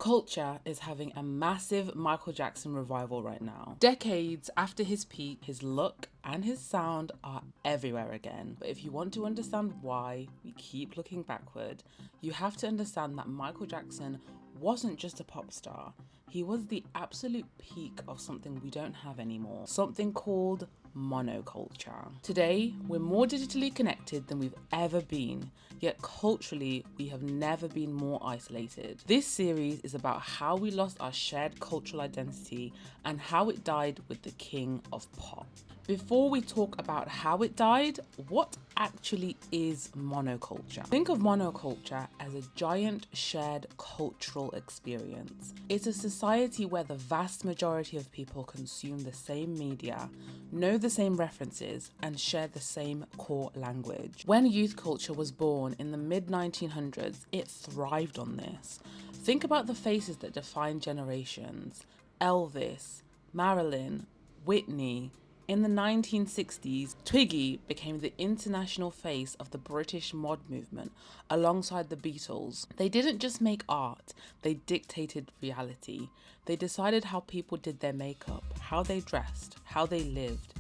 Culture is having a massive Michael Jackson revival right now. Decades after his peak, his look and his sound are everywhere again. But if you want to understand why we keep looking backward, you have to understand that Michael Jackson wasn't just a pop star. He was the absolute peak of something we don't have anymore, something called monoculture. Today, we're more digitally connected than we've ever been, yet culturally, we have never been more isolated. This series is about how we lost our shared cultural identity and how it died with the king of pop. Before we talk about how it died, what actually is monoculture? Think of monoculture as a giant shared cultural experience. It's a society where the vast majority of people consume the same media, know the same references, and share the same core language. When youth culture was born in the mid-1900s, it thrived on this. Think about the faces that defined generations: Elvis, Marilyn, Whitney. In the 1960s, Twiggy became the international face of the British mod movement alongside the Beatles. They didn't just make art, they dictated reality. They decided how people did their makeup, how they dressed, how they lived.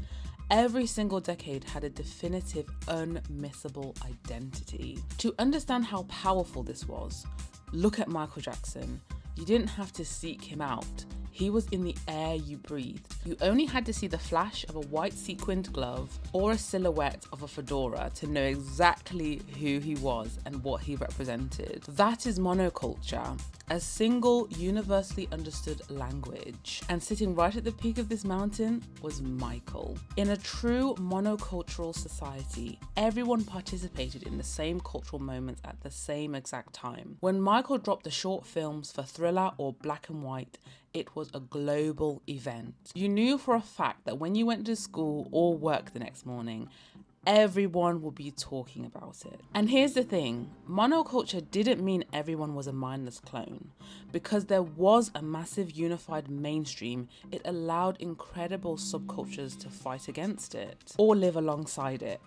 Every single decade had a definitive, unmissable identity. To understand how powerful this was, look at Michael Jackson. You didn't have to seek him out. He was in the air you breathed. You only had to see the flash of a white sequined glove or a silhouette of a fedora to know exactly who he was and what he represented. That is monoculture, a single, universally understood language. And sitting right at the peak of this mountain was Michael. In a true monocultural society, everyone participated in the same cultural moments at the same exact time. When Michael dropped the short films for Thriller or Black and White, it was a global event. You knew for a fact that when you went to school or work the next morning, everyone will be talking about it. And here's the thing, monoculture didn't mean everyone was a mindless clone. Because there was a massive unified mainstream, it allowed incredible subcultures to fight against it or live alongside it.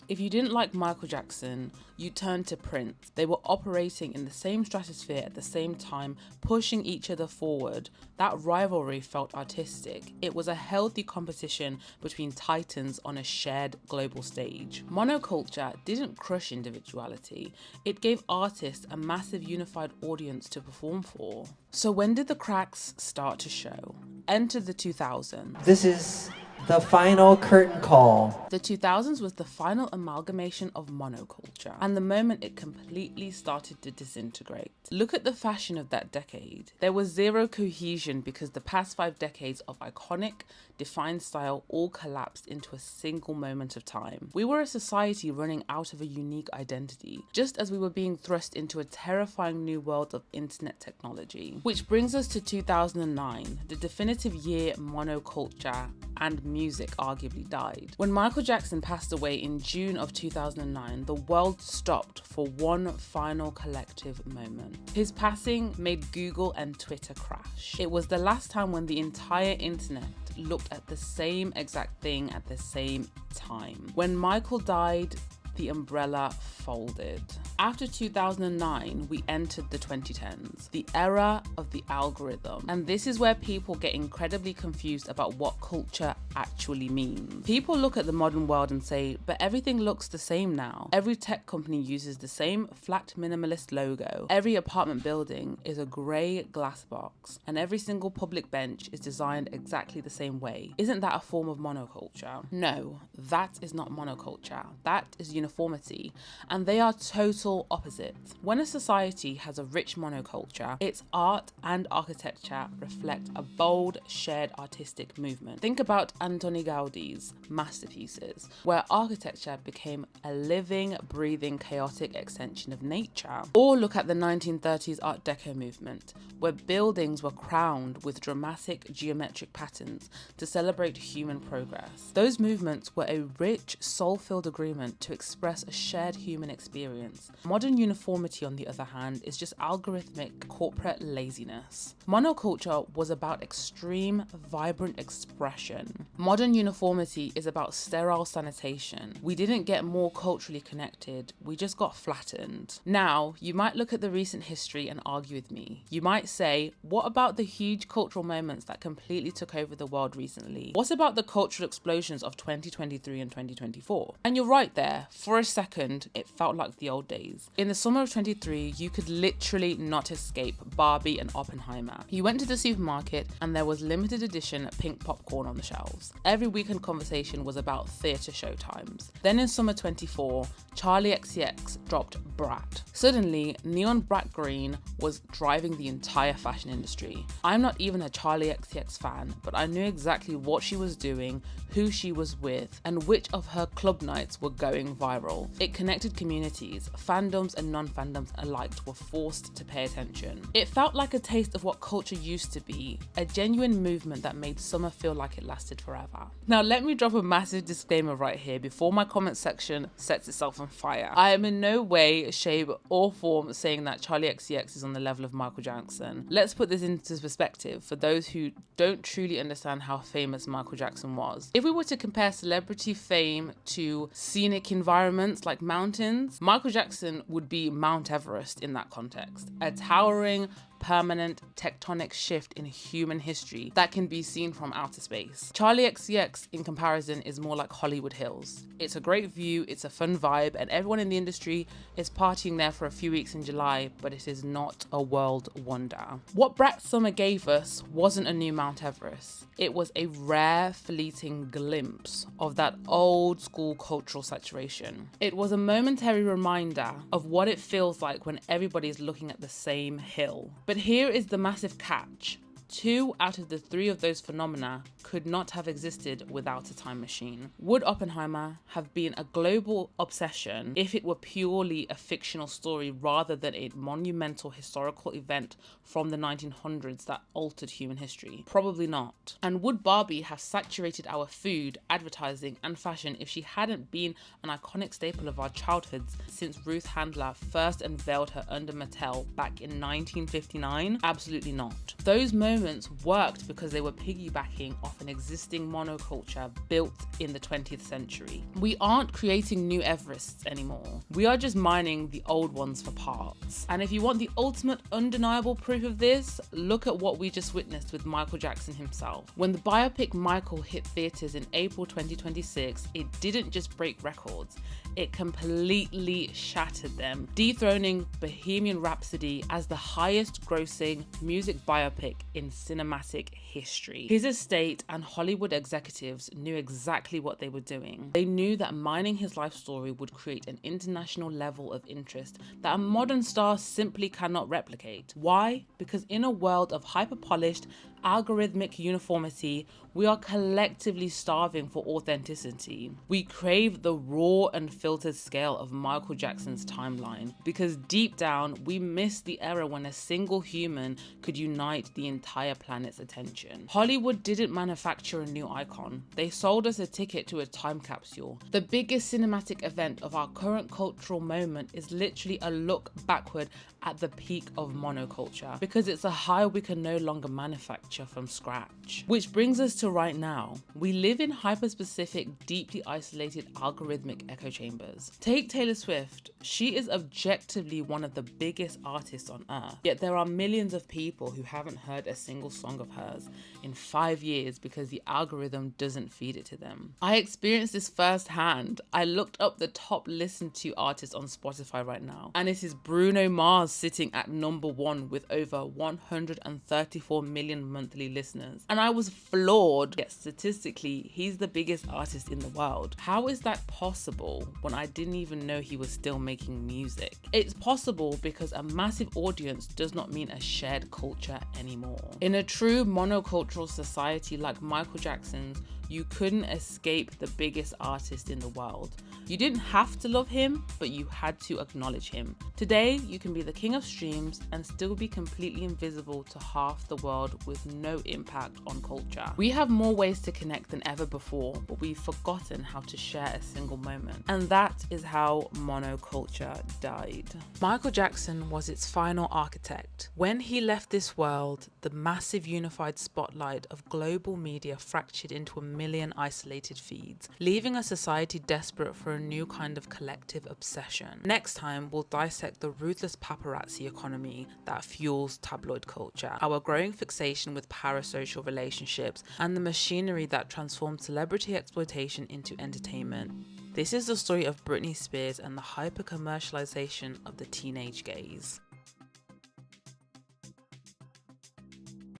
If you didn't like Michael Jackson, you turned to Prince. They were operating in the same stratosphere at the same time, pushing each other forward. That rivalry felt artistic. It was a healthy competition between titans on a shared global stage. Monoculture didn't crush individuality. It gave artists a massive unified audience to perform for. So when did the cracks start to show? Enter the 2000s. This is the final curtain call. The 2000s was the final amalgamation of monoculture, and the moment it completely started to disintegrate. Look at the fashion of that decade. There was zero cohesion because the past 5 decades of iconic, defined style all collapsed into a single moment of time. We were a society running out of a unique identity, just as we were being thrust into a terrifying new world of internet technology. Which brings us to 2009, the definitive year monoculture and music arguably died. When Michael Jackson passed away in June of 2009, the world stopped for one final collective moment. His passing made Google and Twitter crash. It was the last time when the entire internet looked at the same exact thing at the same time. When Michael died, the umbrella folded. After 2009, we entered the 2010s, the era of the algorithm. And this is where people get incredibly confused about what culture actually means. People look at the modern world and say, but everything looks the same now. Every tech company uses the same flat minimalist logo. Every apartment building is a grey glass box. And every single public bench is designed exactly the same way. Isn't that a form of monoculture? No, that is not monoculture. That is uniformity. And they are total opposites. When a society has a rich monoculture, its art and architecture reflect a bold, shared artistic movement. Think about Antoni Gaudi's masterpieces, where architecture became a living, breathing, chaotic extension of nature. Or look at the 1930s Art Deco movement, where buildings were crowned with dramatic geometric patterns to celebrate human progress. Those movements were a rich, soul-filled agreement to express a shared human experience. Modern uniformity, on the other hand, is just algorithmic corporate laziness. Monoculture was about extreme, vibrant expression. Modern uniformity is about sterile sanitation. We didn't get more culturally connected, we just got flattened. Now, you might look at the recent history and argue with me. You might say, what about the huge cultural moments that completely took over the world recently? What about the cultural explosions of 2023 and 2024? And you're right there. For a second, it felt like the old days. In the summer of 23, you could literally not escape Barbie and Oppenheimer. You went to the supermarket and there was limited edition pink popcorn on the shelves. Every weekend conversation was about theatre showtimes. Then in summer 24, Charlie XCX dropped Brat. Suddenly, neon brat green was driving the entire fashion industry. I'm not even a Charlie XCX fan, but I knew exactly what she was doing, who she was with, and which of her club nights were going viral. It connected communities. Fandoms and non-fandoms alike were forced to pay attention. It felt like a taste of what culture used to be, a genuine movement that made summer feel like it lasted forever. Now let me drop a massive disclaimer right here before my comment section sets itself on fire. I am in no way, shape or form saying that Charlie XCX is on the level of Michael Jackson. Let's put this into perspective for those who don't truly understand how famous Michael Jackson was. If we were to compare celebrity fame to scenic environments like mountains, Michael Jackson would be Mount Everest in that context. A towering, permanent tectonic shift in human history that can be seen from outer space. Charlie XCX, in comparison, is more like Hollywood Hills. It's a great view, it's a fun vibe, and everyone in the industry is partying there for a few weeks in July, but it is not a world wonder. What Brat Summer gave us wasn't a new Mount Everest. It was a rare, fleeting glimpse of that old school cultural saturation. It was a momentary reminder of what it feels like when everybody's looking at the same hill. But here is the massive catch. 2 out of the 3 of those phenomena could not have existed without a time machine. Would Oppenheimer have been a global obsession if it were purely a fictional story rather than a monumental historical event from the 1900s that altered human history? Probably not. And would Barbie have saturated our food, advertising, and fashion if she hadn't been an iconic staple of our childhoods since Ruth Handler first unveiled her under Mattel back in 1959? Absolutely not. Those moments worked because they were piggybacking off an existing monoculture built in the 20th century. We aren't creating new Everests anymore. We are just mining the old ones for parts. And if you want the ultimate undeniable proof of this, look at what we just witnessed with Michael Jackson himself. When the biopic Michael hit theaters in April 2026, it didn't just break records, it completely shattered them, dethroning Bohemian Rhapsody as the highest grossing music biopic in cinematic history. His estate and Hollywood executives knew exactly what they were doing. They knew that mining his life story would create an international level of interest that a modern star simply cannot replicate. Why? Because in a world of hyper-polished, algorithmic uniformity, we are collectively starving for authenticity. We crave the raw and filtered scale of Michael Jackson's timeline because deep down we miss the era when a single human could unite the entire planet's attention. Hollywood didn't manufacture a new icon. They sold us a ticket to a time capsule. The biggest cinematic event of our current cultural moment is literally a look backward at the peak of monoculture because it's a high we can no longer manufacture from scratch. Which brings us to right now. We live in hyper-specific, deeply isolated algorithmic echo chambers. Take Taylor Swift. She is objectively one of the biggest artists on earth, yet there are millions of people who haven't heard a single song of hers in 5 years because the algorithm doesn't feed it to them. I experienced this firsthand. I looked up the top listened to artists on Spotify right now, and it is Bruno Mars sitting at number 1 with over 134 million monthly listeners. And I was floored, yet statistically, he's the biggest artist in the world. How is that possible when I didn't even know he was still making music? It's possible because a massive audience does not mean a shared culture anymore. In a true monocultural society like Michael Jackson's, you couldn't escape the biggest artist in the world. You didn't have to love him, but you had to acknowledge him. Today, you can be the king of streams and still be completely invisible to half the world with no impact on culture. We have more ways to connect than ever before, but we've forgotten how to share a single moment. And that is how monoculture died. Michael Jackson was its final architect. When he left this world, the massive unified spotlight of global media fractured into a million isolated feeds, leaving a society desperate for a new kind of collective obsession. Next time, we'll dissect the ruthless paparazzi economy that fuels tabloid culture, our growing fixation with parasocial relationships, and the machinery that transforms celebrity exploitation into entertainment. This is the story of Britney Spears and the hyper-commercialization of the teenage gaze.